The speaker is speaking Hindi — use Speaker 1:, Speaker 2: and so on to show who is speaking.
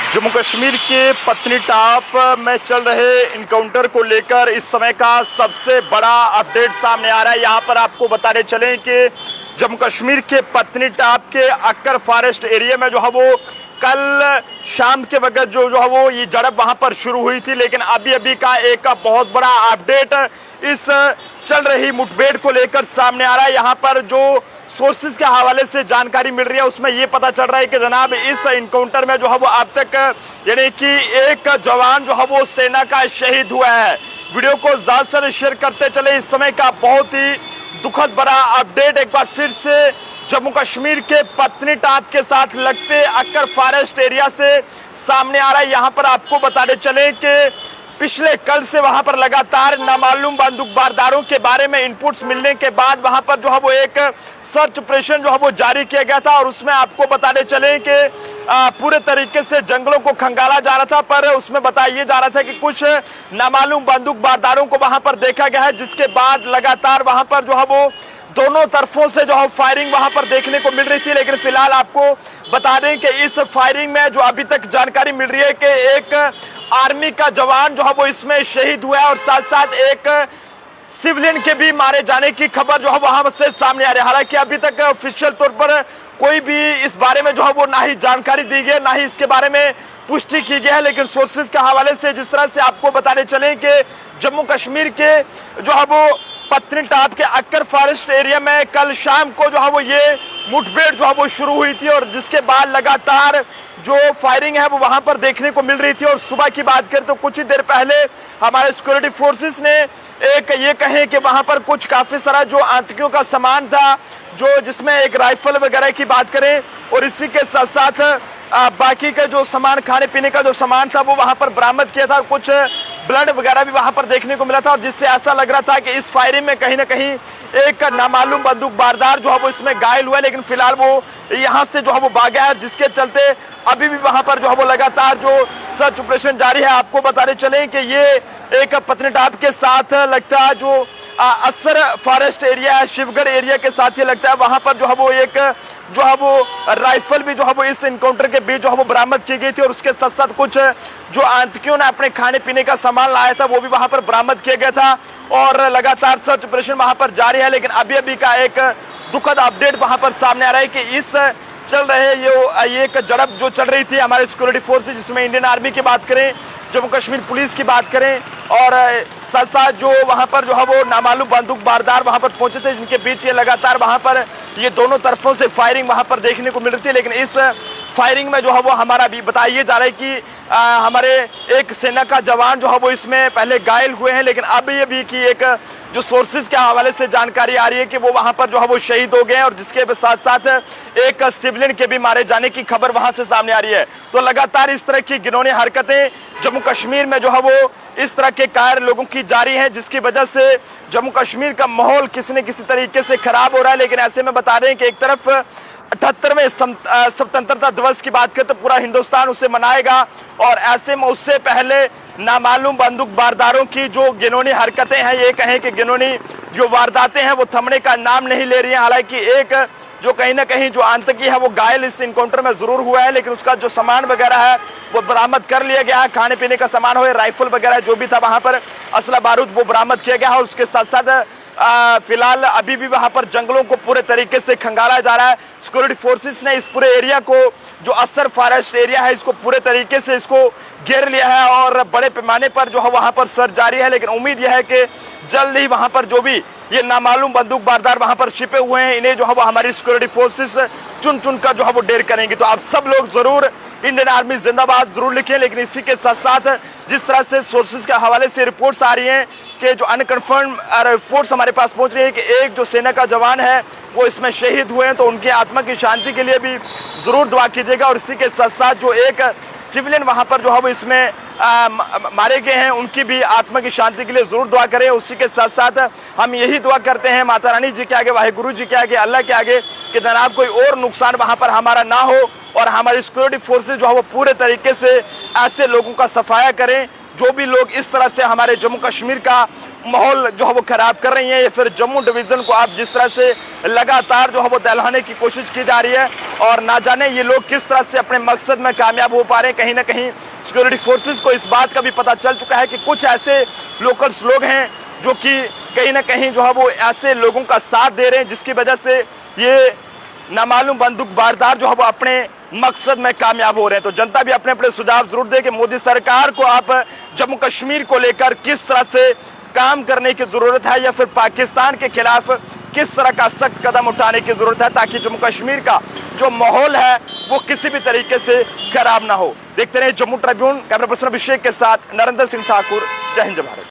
Speaker 1: जम्मू कश्मीर के पत्नीटाप में चल रहे इनकाउंटर को लेकर इस समय का सबसे बड़ा अपडेट सामने आ रहा है। यहां पर आपको बताने चलें कि जम्मू कश्मीर के पत्नीटाप के अक्कर फॉरेस्ट एरिया में जो है वो कल शाम के वक्त जो है वो ये झड़प वहां पर शुरू हुई थी, लेकिन अभी का एक बहुत बड़ा अपडेट इस चल रही मुठभेड़ को लेकर सामने आ रहा है। यहाँ पर जो सोर्सेज के हवाले से जानकारी मिल रही है उसमें यह पता चल रहा है कि जनाब इस इनकाउंटर में जो है वो अब तक यानी कि एक जवान जो है वो सेना का शहीद हुआ है। वीडियो को ज्यादा से शेयर करते चले। इस समय का बहुत ही दुखद बड़ा अपडेट एक बार फिर से जम्मू कश्मीर के पत्नीटाप के साथ लगते अक्कर फॉरेस्ट एरिया से सामने आ रहा है। यहाँ पर आपको बताने चले कि पिछले कल से वहां पर लगातार नामालूम बंदूकबारदारों के बारे में इनपुट्स मिलने के बाद वहां पर जो है वो एक सर्च ऑपरेशन जो है वो जारी किया गया था और उसमें आपको बताने चले कि पूरे तरीके से जंगलों को खंगाला जा रहा था, पर उसमें बताया जा रहा था कि कुछ नामालूम बंदूकबारदारों को वहां पर देखा गया है, जिसके बाद लगातार वहां पर जो है वो दोनों तरफों से जो है फायरिंग वहां पर देखने को मिल रही थी। लेकिन फिलहाल आपको बता दें कि इस फायरिंग में जो अभी तक जानकारी मिल रही है कि एक आर्मी का जवान जो है वो इसमें शहीद हुआ है और साथ साथ एक सिविलियन के भी मारे जाने की खबर जो है वहां से सामने आ रही है। हालांकि अभी तक ऑफिशियल तौर पर कोई भी इस बारे में जो है वो ना ही जानकारी दी गई, ना ही इसके बारे में पुष्टि की गई है। लेकिन सोर्सेज के हवाले से जिस तरह से आपको बताने चले कि जम्मू कश्मीर के जो है वो पत्नीटाप के अक्कर फॉरेस्ट एरिया में कल शाम को जो है वो ये मुठभेड़ जो है वो शुरू हुई थी और जिसके बाद लगातार जो फायरिंग है वो वहां पर देखने को मिल रही थी। और सुबह की बात करें तो कुछ ही देर पहले हमारे सिक्योरिटी फोर्सेस ने एक ये कहे कि वहां पर कुछ काफी सारा जो आतंकियों का सामान था, जो जिसमें एक राइफल वगैरह की बात करें और इसी के साथ साथ बाकी का जो सामान खाने पीने का जो सामान था वो वहां पर बरामद किया था। कुछ ब्लड वगैरह भी वहां पर देखने को मिला था और जिससे ऐसा लग रहा था कि इस फायरिंग में कहीं ना कहीं एक नामालूम बंदूकबारदार जो है वो इसमें घायल हुआ है। लेकिन फिलहाल वो यहां से जो है वो भागा है, जिसके चलते अभी भी वहां पर जो है वो लगातार जो सर्च ऑपरेशन जारी है। आपको बताने चले कि ये एक पत्नीटाप के साथ लगता है जो असर फॉरेस्ट एरिया है, शिवगढ़ एरिया के साथ ही लगता है, वहां पर जो है वो एक जो है वो राइफल भी जो है वो इस इनकाउंटर के बीच जो है वो बरामद की गई थी और उसके साथ साथ कुछ जो आतंकियों ने अपने खाने पीने का सामान लाया था वो भी वहां पर बरामद किया गया था और लगातार सर्च ऑपरेशन वहां पर जारी है। लेकिन अभी का एक दुखद अपडेट वहां पर सामने आ रहा है कि इस चल रहे ये एक झड़प जो चल रही थी हमारे सिक्योरिटी फोर्सेज, जिसमें इंडियन आर्मी की बात करें, जम्मू कश्मीर पुलिस की बात करें और साथ साथ जो वहां पर जो है वो नामालूम बंदूकबारदार वहां पर पहुंचे थे, जिनके बीच ये लगातार वहां पर ये दोनों तरफों से फायरिंग वहां पर देखने को मिल रही थी। लेकिन इस फायरिंग में जो है वो हमारा भी बताइए जा रहा है कि हमारे एक सेना का जवान जो है वो इसमें पहले घायल हुए हैं, लेकिन अभी की एक जो सोर्सेज के हवाले से जानकारी आ रही है कि वो वहां पर जो है वो शहीद हो गए हैं और जिसके साथ साथ एक सिविलियन के भी मारे जाने की खबर वहां से सामने आ रही है। तो लगातार इस तरह की घिनौनी हरकतें जम्मू कश्मीर में जो है वो इस तरह के कायर लोगों की जारी हैं, जिसकी वजह से जम्मू कश्मीर का माहौल किसी न किसी तरीके से खराब हो रहा है। लेकिन ऐसे में बता रहे हैं कि एक तरफ 78वें स्वतंत्रता दिवस की बात करें तो पूरा हिंदुस्तान उसे मनाएगा और ऐसे में उससे पहले नामालूम बंदूकबारदारों की जो घिनौनी हरकतें हैं, ये कहें कि घिनौनी जो वारदातें हैं वो थमने का नाम नहीं ले रही हैं। हालांकि एक जो कहीं ना कहीं जो आतंकी है वो घायल इस इनकाउंटर में जरूर हुआ है, लेकिन उसका जो सामान वगैरह है वो बरामद कर लिया गया है। खाने पीने का सामान हो, राइफल वगैरह जो भी था वहां पर असला बारूद वो बरामद किया गया है और उसके साथ साथ फिलहाल अभी भी वहां पर जंगलों को पूरे तरीके से खंगाला जा रहा है। सिक्योरिटी फोर्सेस ने इस पूरे एरिया को जो असर फॉरेस्ट एरिया है इसको पूरे तरीके से इसको घेर लिया है और बड़े पैमाने पर जो है वहां पर सर्च जारी है। लेकिन उम्मीद यह है कि जल्द ही वहां पर जो भी ये नामालूम बंदूकबारदार वहां पर छिपे हुए हैं इन्हें जो है वो हमारी सिक्योरिटी फोर्सेस चुन चुन कर जो है वो ढेर करेंगे। तो आप सब लोग जरूर इंडियन आर्मी जिंदाबाद जरूर लिखें। लेकिन इसी के साथ साथ जिस तरह से सोर्सेज के हवाले से रिपोर्ट्स आ रही हैं कि जो अनकन्फर्म रिपोर्ट्स हमारे पास पहुंच रही है कि एक जो सेना का जवान है वो इसमें शहीद हुए हैं, तो उनकी आत्मा की शांति के लिए भी जरूर दुआ कीजिएगा। और इसी के साथ साथ जो एक सिविलियन वहां पर जो है वो इसमें मारे गए हैं उनकी भी आत्मा की शांति के लिए जरूर दुआ करें। उसी के साथ साथ हम यही दुआ करते हैं माता रानी जी के आगे, वाहिगुरु जी के आगे, अल्लाह के आगे कि जनाब कोई और नुकसान वहां पर हमारा ना हो और हमारी सिक्योरिटी फोर्सेज जो है वो पूरे तरीके से ऐसे लोगों का सफाया करें जो भी लोग इस तरह से हमारे जम्मू कश्मीर का माहौल जो है वो खराब कर रही है, या फिर जम्मू डिवीजन को आप जिस तरह से लगातार जो है वो दहलाने की कोशिश की जा रही है, और ना जाने ये लोग किस तरह से अपने मकसद में कामयाब हो पा रहे हैं। कहीं ना कहीं सिक्योरिटी फोर्सेस को इस बात का भी पता चल चुका है कि कुछ ऐसे लोकल्स लोग हैं जो कि कहीं ना कहीं जो है वो ऐसे लोगों का साथ दे रहे हैं, जिसकी वजह से ये नामालूम बंदूकबारदार जो है वो अपने मकसद में कामयाब हो रहे हैं। तो जनता भी अपने अपने सुझाव जरूर दे कि मोदी सरकार को आप जम्मू कश्मीर को लेकर किस तरह से काम करने की जरूरत है, या फिर पाकिस्तान के खिलाफ किस तरह का सख्त कदम उठाने की जरूरत है, ताकि जम्मू कश्मीर का जो माहौल है वो किसी भी तरीके से खराब ना हो। देखते रहे जम्मू ट्रिब्यून। कैमरा पर्सन अभिषेक के साथ नरेंद्र सिंह ठाकुर। जय हिंद जय भारत।